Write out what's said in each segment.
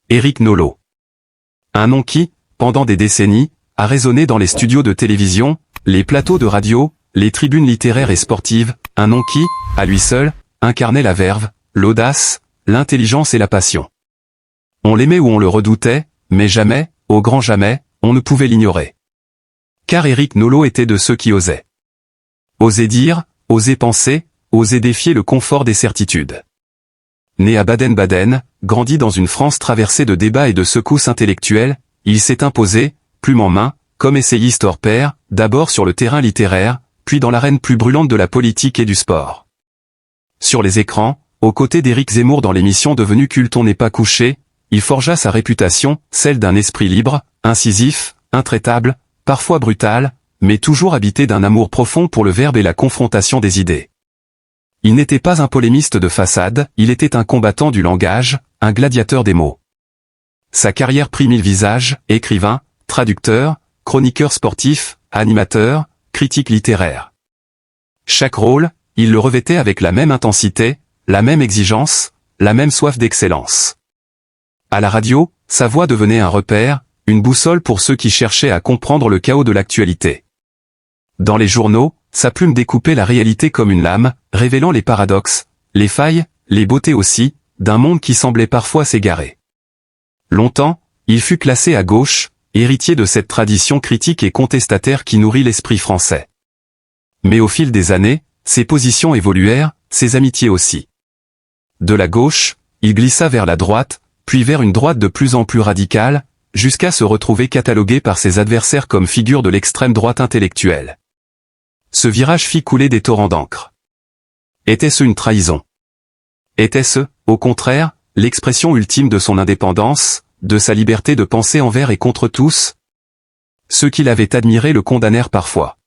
Éric Nolot. Un nom qui, pendant des décennies, a résonné dans les studios de télévision, les plateaux de radio, les tribunes littéraires et sportives, un nom qui, à lui seul, incarnait la verve, l'audace, l'intelligence et la passion. On l'aimait ou on le redoutait, mais jamais, au grand jamais, on ne pouvait l'ignorer. Car Éric Nolot était de ceux qui osaient. Oser dire, oser penser, oser défier le confort des certitudes. Né à Baden-Baden, grandi dans une France traversée de débats et de secousses intellectuelles, il s'est imposé, plume en main, comme essayiste hors pair, d'abord sur le terrain littéraire, puis dans l'arène plus brûlante de la politique et du sport. Sur les écrans, aux côtés d'Éric Zemmour dans l'émission devenue culte On n'est pas couché, il forgea sa réputation, celle d'un esprit libre, incisif, intraitable, parfois brutal, mais toujours habité d'un amour profond pour le verbe et la confrontation des idées. Il n'était pas un polémiste de façade, il était un combattant du langage, un gladiateur des mots. Sa carrière prit 1000 visages, écrivain, traducteur, chroniqueur sportif, animateur, critique littéraire. Chaque rôle, il le revêtait avec la même intensité, la même exigence, la même soif d'excellence. À la radio, sa voix devenait un repère, une boussole pour ceux qui cherchaient à comprendre le chaos de l'actualité. Dans les journaux, sa plume découpait la réalité comme une lame, révélant les paradoxes, les failles, les beautés aussi, d'un monde qui semblait parfois s'égarer. Longtemps, il fut classé à gauche, héritier de cette tradition critique et contestataire qui nourrit l'esprit français. Mais au fil des années, ses positions évoluèrent, ses amitiés aussi. De la gauche, il glissa vers la droite, puis vers une droite de plus en plus radicale, jusqu'à se retrouver catalogué par ses adversaires comme figure de l'extrême droite intellectuelle. Ce virage fit couler des torrents d'encre. Était-ce une trahison? Était-ce, au contraire, l'expression ultime de son indépendance, de sa liberté de penser envers et contre tous? Ceux qui l'avaient admiré le condamnèrent parfois.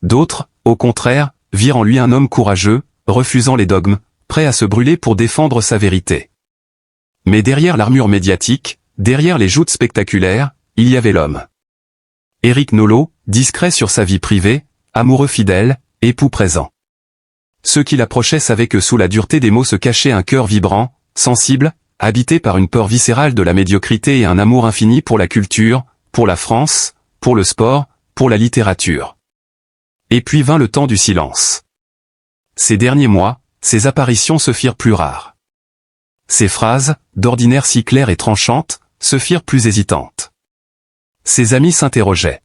D'autres, au contraire, virent en lui un homme courageux, refusant les dogmes, prêt à se brûler pour défendre sa vérité. Mais derrière l'armure médiatique, derrière les joutes spectaculaires, il y avait l'homme. Éric Nolot, discret sur sa vie privée, amoureux fidèle, époux présent. Ceux qui l'approchaient savaient que sous la dureté des mots se cachait un cœur vibrant, sensible, habité par une peur viscérale de la médiocrité et un amour infini pour la culture, pour la France, pour le sport, pour la littérature. Et puis vint le temps du silence. Ces derniers mois, ses apparitions se firent plus rares. Ses phrases, d'ordinaire si claires et tranchantes, se firent plus hésitantes. Ses amis s'interrogeaient.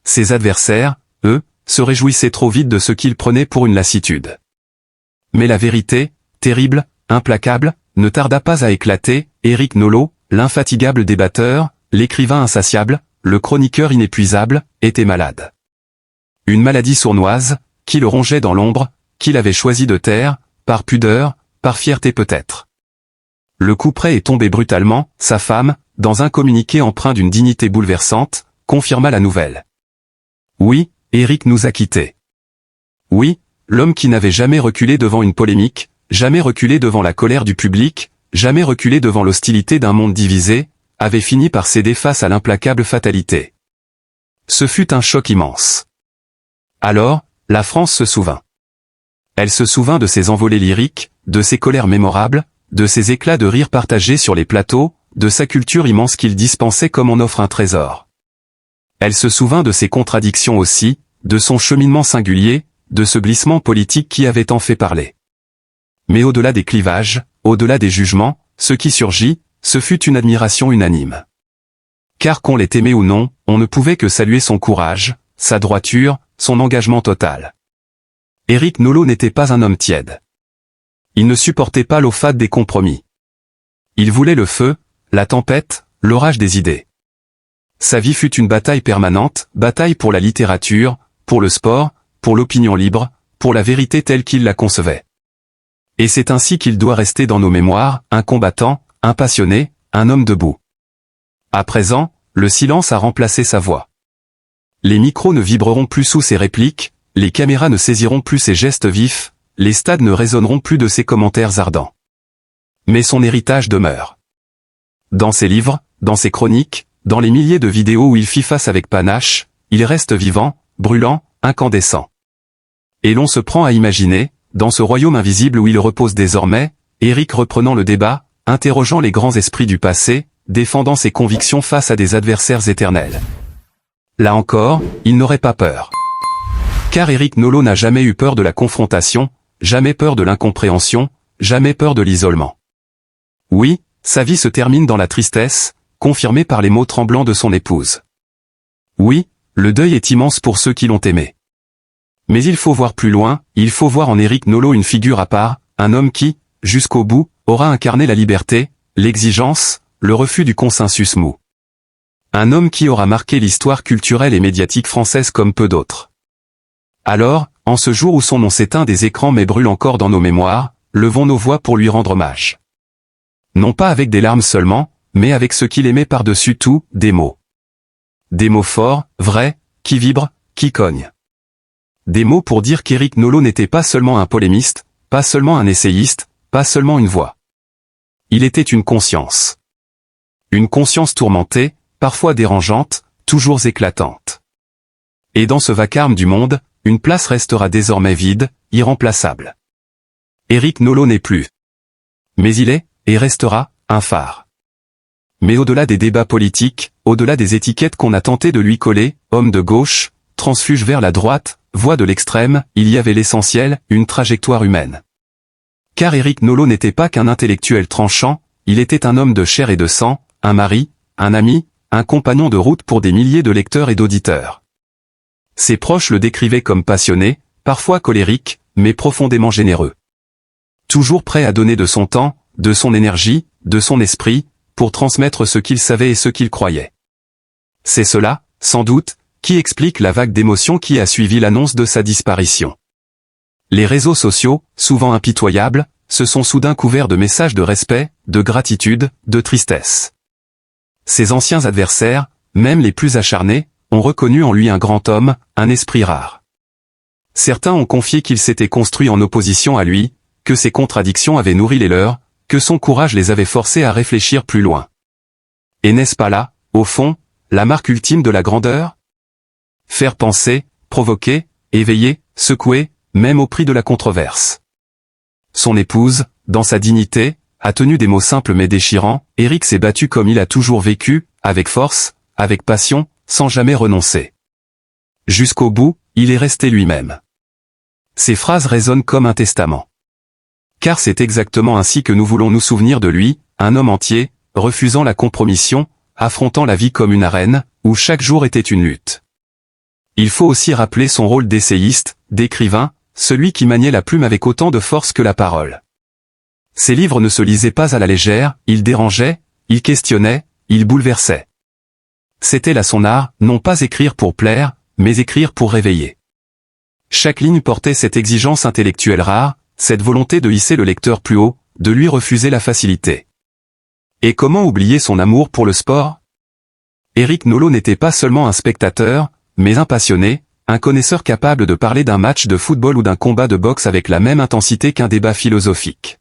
Ses adversaires, eux, se réjouissaient trop vite de ce qu'ils prenaient pour une lassitude. Mais la vérité, terrible, implacable, ne tarda pas à éclater. Éric Nolot, l'infatigable débatteur, l'écrivain insatiable, le chroniqueur inépuisable, était malade. Une maladie sournoise, qui le rongeait dans l'ombre, qu'il avait choisi de taire, par pudeur, par fierté peut-être. Le couperet est tombé brutalement, sa femme, dans un communiqué empreint d'une dignité bouleversante, confirma la nouvelle. Oui, Éric nous a quittés. Oui, l'homme qui n'avait jamais reculé devant une polémique, jamais reculé devant la colère du public, jamais reculé devant l'hostilité d'un monde divisé, avait fini par céder face à l'implacable fatalité. Ce fut un choc immense. Alors, la France se souvint. Elle se souvint de ses envolées lyriques, de ses colères mémorables, de ses éclats de rire partagés sur les plateaux, de sa culture immense qu'il dispensait comme on offre un trésor. Elle se souvint de ses contradictions aussi, de son cheminement singulier, de ce glissement politique qui avait tant fait parler. Mais au-delà des clivages, au-delà des jugements, ce qui surgit, ce fut une admiration unanime. Car qu'on l'ait aimé ou non, on ne pouvait que saluer son courage, sa droiture, son engagement total. Éric Nolot n'était pas un homme tiède. Il ne supportait pas l'eau fade des compromis. Il voulait le feu, la tempête, l'orage des idées. Sa vie fut une bataille permanente, bataille pour la littérature, pour le sport, pour l'opinion libre, pour la vérité telle qu'il la concevait. Et c'est ainsi qu'il doit rester dans nos mémoires, un combattant, un passionné, un homme debout. À présent, le silence a remplacé sa voix. Les micros ne vibreront plus sous ses répliques, les caméras ne saisiront plus ses gestes vifs, les stades ne résonneront plus de ses commentaires ardents. Mais son héritage demeure. Dans ses livres, dans ses chroniques, dans les milliers de vidéos où il fit face avec panache, il reste vivant, brûlant, incandescent. Et l'on se prend à imaginer, dans ce royaume invisible où il repose désormais, Éric reprenant le débat, interrogeant les grands esprits du passé, défendant ses convictions face à des adversaires éternels. Là encore, il n'aurait pas peur. Car Éric Nolot n'a jamais eu peur de la confrontation, jamais peur de l'incompréhension, jamais peur de l'isolement. Oui, sa vie se termine dans la tristesse, confirmée par les mots tremblants de son épouse. Oui, le deuil est immense pour ceux qui l'ont aimé. Mais il faut voir plus loin, il faut voir en Éric Nolot une figure à part, un homme qui, jusqu'au bout, aura incarné la liberté, l'exigence, le refus du consensus mou. Un homme qui aura marqué l'histoire culturelle et médiatique française comme peu d'autres. Alors, en ce jour où son nom s'éteint des écrans mais brûle encore dans nos mémoires, levons nos voix pour lui rendre hommage. Non pas avec des larmes seulement, mais avec ce qu'il aimait par-dessus tout, des mots. Des mots forts, vrais, qui vibrent, qui cognent. Des mots pour dire qu'Éric Nolot n'était pas seulement un polémiste, pas seulement un essayiste, pas seulement une voix. Il était une conscience. Une conscience tourmentée, parfois dérangeante, toujours éclatante. Et dans ce vacarme du monde, une place restera désormais vide, irremplaçable. Éric Nolot n'est plus. Mais il est, et restera, un phare. Mais au-delà des débats politiques, au-delà des étiquettes qu'on a tenté de lui coller, homme de gauche, transfuge vers la droite, voix de l'extrême, il y avait l'essentiel, une trajectoire humaine. Car Éric Nolot n'était pas qu'un intellectuel tranchant, il était un homme de chair et de sang, un mari, un ami, un compagnon de route pour des milliers de lecteurs et d'auditeurs. Ses proches le décrivaient comme passionné, parfois colérique, mais profondément généreux. Toujours prêt à donner de son temps, de son énergie, de son esprit, pour transmettre ce qu'il savait et ce qu'il croyait. C'est cela, sans doute, qui explique la vague d'émotions qui a suivi l'annonce de sa disparition. Les réseaux sociaux, souvent impitoyables, se sont soudain couverts de messages de respect, de gratitude, de tristesse. Ses anciens adversaires, même les plus acharnés, ont reconnu en lui un grand homme, un esprit rare. Certains ont confié qu'il s'était construit en opposition à lui, que ses contradictions avaient nourri les leurs, que son courage les avait forcés à réfléchir plus loin. Et n'est-ce pas là, au fond, la marque ultime de la grandeur ? Faire penser, provoquer, éveiller, secouer, même au prix de la controverse. Son épouse, dans sa dignité, a tenu des mots simples mais déchirants. Éric s'est battu comme il a toujours vécu, avec force, avec passion, sans jamais renoncer. Jusqu'au bout, il est resté lui-même. Ses phrases résonnent comme un testament. Car c'est exactement ainsi que nous voulons nous souvenir de lui, un homme entier, refusant la compromission, affrontant la vie comme une arène, où chaque jour était une lutte. Il faut aussi rappeler son rôle d'essayiste, d'écrivain, celui qui maniait la plume avec autant de force que la parole. Ses livres ne se lisaient pas à la légère, ils dérangeaient, ils questionnaient, ils bouleversaient. C'était là son art, non pas écrire pour plaire, mais écrire pour réveiller. Chaque ligne portait cette exigence intellectuelle rare, cette volonté de hisser le lecteur plus haut, de lui refuser la facilité. Et comment oublier son amour pour le sport ? Éric Nolot n'était pas seulement un spectateur, mais un passionné, un connaisseur capable de parler d'un match de football ou d'un combat de boxe avec la même intensité qu'un débat philosophique.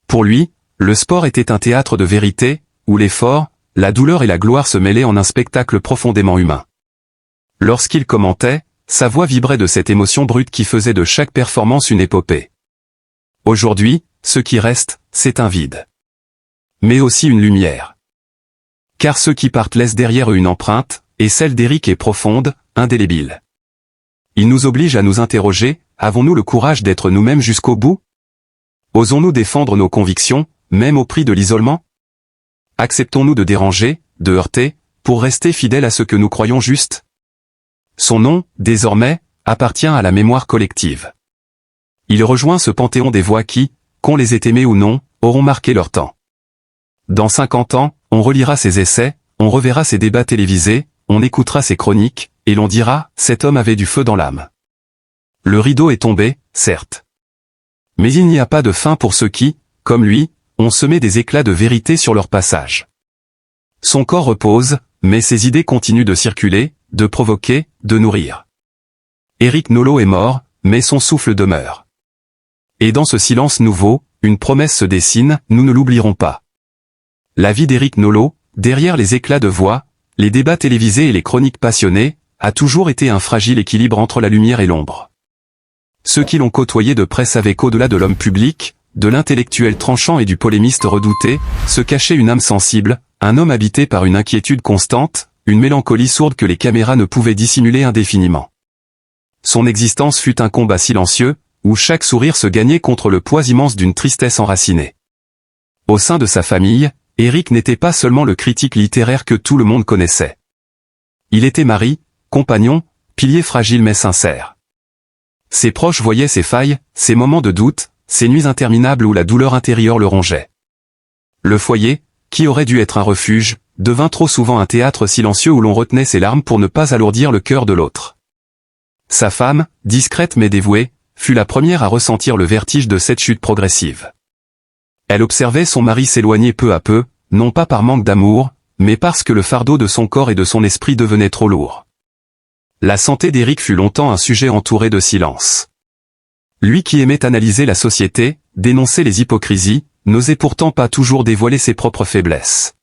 Pour lui, le sport était un théâtre de vérité, où l'effort, la douleur et la gloire se mêlaient en un spectacle profondément humain. Lorsqu'il commentait, sa voix vibrait de cette émotion brute qui faisait de chaque performance une épopée. Aujourd'hui, ce qui reste, c'est un vide. Mais aussi une lumière. Car ceux qui partent laissent derrière eux une empreinte, et celle d'Éric est profonde, indélébile. Il nous oblige à nous interroger, avons-nous le courage d'être nous-mêmes jusqu'au bout ? Osons-nous défendre nos convictions, même au prix de l'isolement ? Acceptons-nous de déranger, de heurter, pour rester fidèles à ce que nous croyons juste ? Son nom, désormais, appartient à la mémoire collective. Il rejoint ce panthéon des voix qui, qu'on les ait aimées ou non, auront marqué leur temps. Dans 50 ans, on relira ses essais, on reverra ses débats télévisés, on écoutera ses chroniques, et l'on dira, cet homme avait du feu dans l'âme. Le rideau est tombé, certes. Mais il n'y a pas de fin pour ceux qui, comme lui, ont semé des éclats de vérité sur leur passage. Son corps repose, mais ses idées continuent de circuler, de provoquer, de nourrir. Éric Nolot est mort, mais son souffle demeure. Et dans ce silence nouveau, une promesse se dessine, nous ne l'oublierons pas. La vie d'Éric Nolot, derrière les éclats de voix, les débats télévisés et les chroniques passionnées, a toujours été un fragile équilibre entre la lumière et l'ombre. Ceux qui l'ont côtoyé de près savaient qu'au-delà de l'homme public, de l'intellectuel tranchant et du polémiste redouté, se cachait une âme sensible, un homme habité par une inquiétude constante, une mélancolie sourde que les caméras ne pouvaient dissimuler indéfiniment. Son existence fut un combat silencieux, où chaque sourire se gagnait contre le poids immense d'une tristesse enracinée. Au sein de sa famille, Éric n'était pas seulement le critique littéraire que tout le monde connaissait. Il était mari, compagnon, pilier fragile mais sincère. Ses proches voyaient ses failles, ses moments de doute, ses nuits interminables où la douleur intérieure le rongeait. Le foyer, qui aurait dû être un refuge, devint trop souvent un théâtre silencieux où l'on retenait ses larmes pour ne pas alourdir le cœur de l'autre. Sa femme, discrète mais dévouée, fut la première à ressentir le vertige de cette chute progressive. Elle observait son mari s'éloigner peu à peu, non pas par manque d'amour, mais parce que le fardeau de son corps et de son esprit devenait trop lourd. La santé d'Éric fut longtemps un sujet entouré de silence. Lui qui aimait analyser la société, dénoncer les hypocrisies, n'osait pourtant pas toujours dévoiler ses propres faiblesses.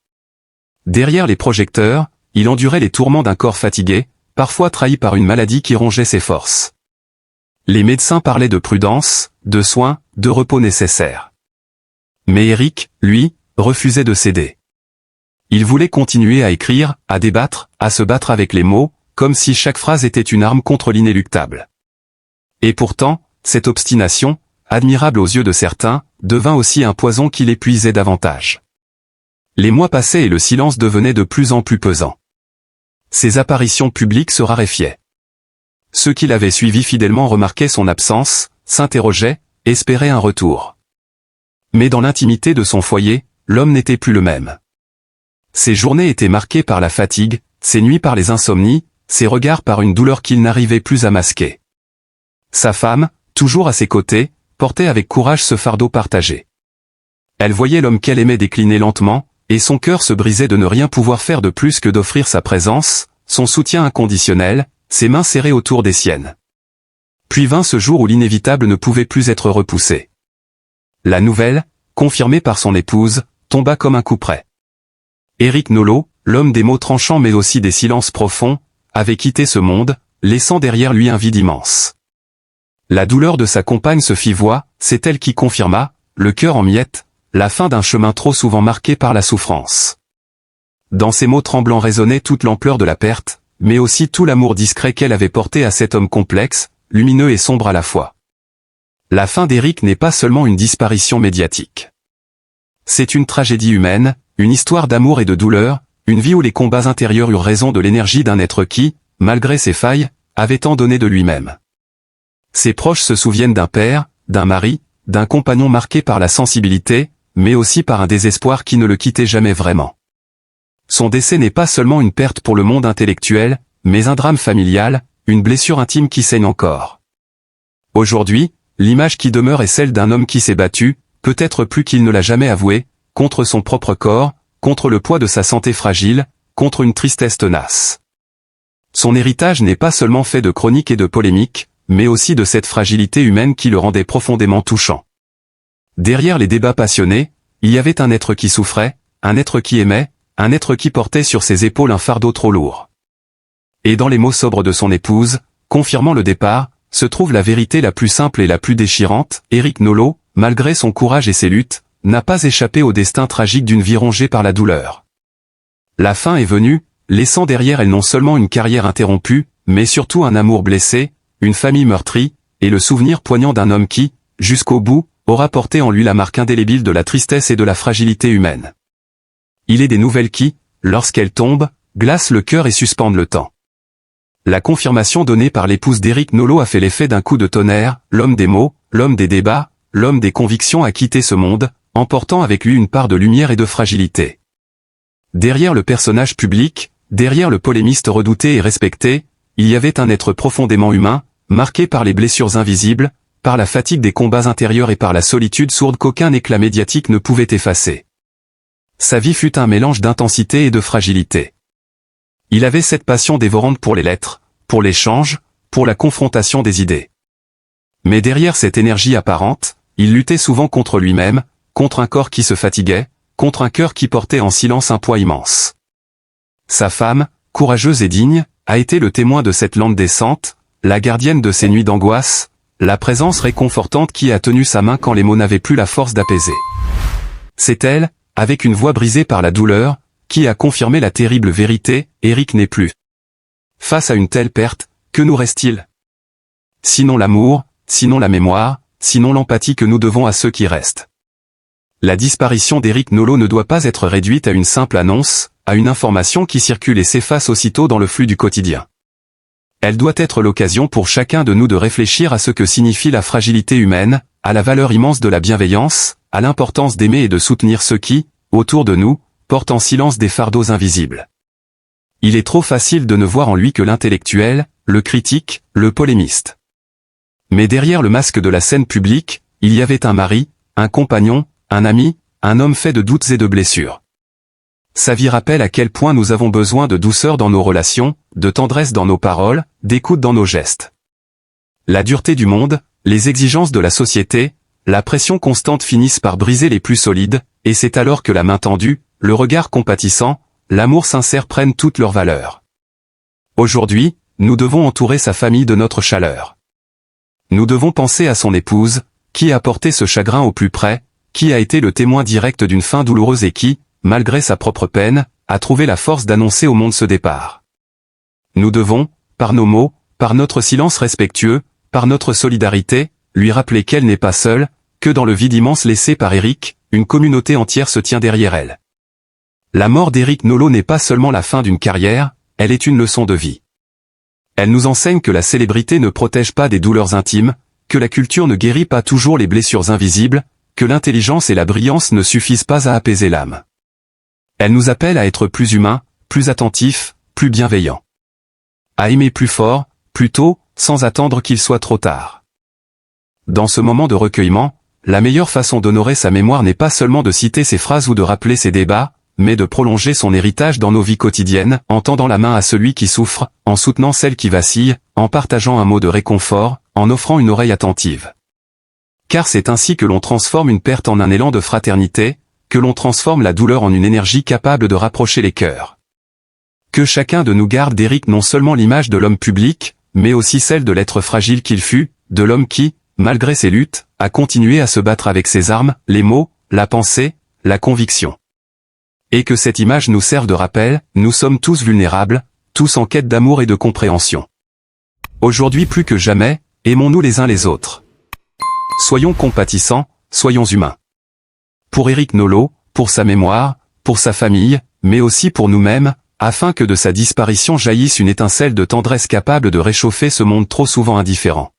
Derrière les projecteurs, il endurait les tourments d'un corps fatigué, parfois trahi par une maladie qui rongeait ses forces. Les médecins parlaient de prudence, de soins, de repos nécessaires. Mais Éric, lui, refusait de céder. Il voulait continuer à écrire, à débattre, à se battre avec les mots, comme si chaque phrase était une arme contre l'inéluctable. Et pourtant, cette obstination, admirable aux yeux de certains, devint aussi un poison qui l'épuisait davantage. Les mois passaient et le silence devenait de plus en plus pesant. Ses apparitions publiques se raréfiaient. Ceux qui l'avaient suivi fidèlement remarquaient son absence, s'interrogeaient, espéraient un retour. Mais dans l'intimité de son foyer, l'homme n'était plus le même. Ses journées étaient marquées par la fatigue, ses nuits par les insomnies, ses regards par une douleur qu'il n'arrivait plus à masquer. Sa femme, toujours à ses côtés, portait avec courage ce fardeau partagé. Elle voyait l'homme qu'elle aimait décliner lentement, et son cœur se brisait de ne rien pouvoir faire de plus que d'offrir sa présence, son soutien inconditionnel, ses mains serrées autour des siennes. Puis vint ce jour où l'inévitable ne pouvait plus être repoussé. La nouvelle, confirmée par son épouse, tomba comme un coup près. Éric Nolot, l'homme des mots tranchants mais aussi des silences profonds, avait quitté ce monde, laissant derrière lui un vide immense. La douleur de sa compagne se fit voix, c'est elle qui confirma, le cœur en miettes, la fin d'un chemin trop souvent marqué par la souffrance. Dans ses mots tremblants résonnait toute l'ampleur de la perte, mais aussi tout l'amour discret qu'elle avait porté à cet homme complexe, lumineux et sombre à la fois. La fin d'Éric n'est pas seulement une disparition médiatique. C'est une tragédie humaine, une histoire d'amour et de douleur, une vie où les combats intérieurs eurent raison de l'énergie d'un être qui, malgré ses failles, avait tant donné de lui-même. Ses proches se souviennent d'un père, d'un mari, d'un compagnon marqué par la sensibilité, mais aussi par un désespoir qui ne le quittait jamais vraiment. Son décès n'est pas seulement une perte pour le monde intellectuel, mais un drame familial, une blessure intime qui saigne encore. Aujourd'hui, l'image qui demeure est celle d'un homme qui s'est battu, peut-être plus qu'il ne l'a jamais avoué, contre son propre corps, contre le poids de sa santé fragile, contre une tristesse tenace. Son héritage n'est pas seulement fait de chroniques et de polémiques, mais aussi de cette fragilité humaine qui le rendait profondément touchant. Derrière les débats passionnés, il y avait un être qui souffrait, un être qui aimait, un être qui portait sur ses épaules un fardeau trop lourd. Et dans les mots sobres de son épouse, confirmant le départ, se trouve la vérité la plus simple et la plus déchirante. Éric Nolot, malgré son courage et ses luttes, n'a pas échappé au destin tragique d'une vie rongée par la douleur. La fin est venue, laissant derrière elle non seulement une carrière interrompue, mais surtout un amour blessé, une famille meurtrie, et le souvenir poignant d'un homme qui, jusqu'au bout, aura porté en lui la marque indélébile de la tristesse et de la fragilité humaine. Il est des nouvelles qui, lorsqu'elles tombent, glacent le cœur et suspendent le temps. La confirmation donnée par l'épouse d'Éric Nolot a fait l'effet d'un coup de tonnerre, l'homme des mots, l'homme des débats, l'homme des convictions a quitté ce monde, emportant avec lui une part de lumière et de fragilité. Derrière le personnage public, derrière le polémiste redouté et respecté, il y avait un être profondément humain, marqué par les blessures invisibles, par la fatigue des combats intérieurs et par la solitude sourde qu'aucun éclat médiatique ne pouvait effacer. Sa vie fut un mélange d'intensité et de fragilité. Il avait cette passion dévorante pour les lettres, pour l'échange, pour la confrontation des idées. Mais derrière cette énergie apparente, il luttait souvent contre lui-même, contre un corps qui se fatiguait, contre un cœur qui portait en silence un poids immense. Sa femme, courageuse et digne, a été le témoin de cette lente descente, la gardienne de ses nuits d'angoisse, la présence réconfortante qui a tenu sa main quand les mots n'avaient plus la force d'apaiser. C'est elle, avec une voix brisée par la douleur, qui a confirmé la terrible vérité, Eric n'est plus. Face à une telle perte, que nous reste-t-il? Sinon l'amour, sinon la mémoire, sinon l'empathie que nous devons à ceux qui restent. La disparition d'Eric Nolot ne doit pas être réduite à une simple annonce, à une information qui circule et s'efface aussitôt dans le flux du quotidien. Elle doit être l'occasion pour chacun de nous de réfléchir à ce que signifie la fragilité humaine, à la valeur immense de la bienveillance, à l'importance d'aimer et de soutenir ceux qui, autour de nous, portent en silence des fardeaux invisibles. Il est trop facile de ne voir en lui que l'intellectuel, le critique, le polémiste. Mais derrière le masque de la scène publique, il y avait un mari, un compagnon, un ami, un homme fait de doutes et de blessures. Sa vie rappelle à quel point nous avons besoin de douceur dans nos relations, de tendresse dans nos paroles, d'écoute dans nos gestes. La dureté du monde, les exigences de la société, la pression constante finissent par briser les plus solides, et c'est alors que la main tendue, le regard compatissant, l'amour sincère prennent toute leur valeur. Aujourd'hui, nous devons entourer sa famille de notre chaleur. Nous devons penser à son épouse, qui a porté ce chagrin au plus près, qui a été le témoin direct d'une fin douloureuse et qui, malgré sa propre peine, a trouvé la force d'annoncer au monde ce départ. Nous devons, par nos mots, par notre silence respectueux, par notre solidarité, lui rappeler qu'elle n'est pas seule, que dans le vide immense laissé par Eric, une communauté entière se tient derrière elle. La mort d'Eric Nolot n'est pas seulement la fin d'une carrière, elle est une leçon de vie. Elle nous enseigne que la célébrité ne protège pas des douleurs intimes, que la culture ne guérit pas toujours les blessures invisibles, que l'intelligence et la brillance ne suffisent pas à apaiser l'âme. Elle nous appelle à être plus humains, plus attentifs, plus bienveillants. À aimer plus fort, plus tôt, sans attendre qu'il soit trop tard. Dans ce moment de recueillement, la meilleure façon d'honorer sa mémoire n'est pas seulement de citer ses phrases ou de rappeler ses débats, mais de prolonger son héritage dans nos vies quotidiennes, en tendant la main à celui qui souffre, en soutenant celle qui vacille, en partageant un mot de réconfort, en offrant une oreille attentive. Car c'est ainsi que l'on transforme une perte en un élan de fraternité, que l'on transforme la douleur en une énergie capable de rapprocher les cœurs. Que chacun de nous garde d'Eric non seulement l'image de l'homme public, mais aussi celle de l'être fragile qu'il fut, de l'homme qui, malgré ses luttes, a continué à se battre avec ses armes, les mots, la pensée, la conviction. Et que cette image nous serve de rappel, nous sommes tous vulnérables, tous en quête d'amour et de compréhension. Aujourd'hui plus que jamais, aimons-nous les uns les autres. Soyons compatissants, soyons humains. Pour Eric Nolot, pour sa mémoire, pour sa famille, mais aussi pour nous-mêmes, afin que de sa disparition jaillisse une étincelle de tendresse capable de réchauffer ce monde trop souvent indifférent.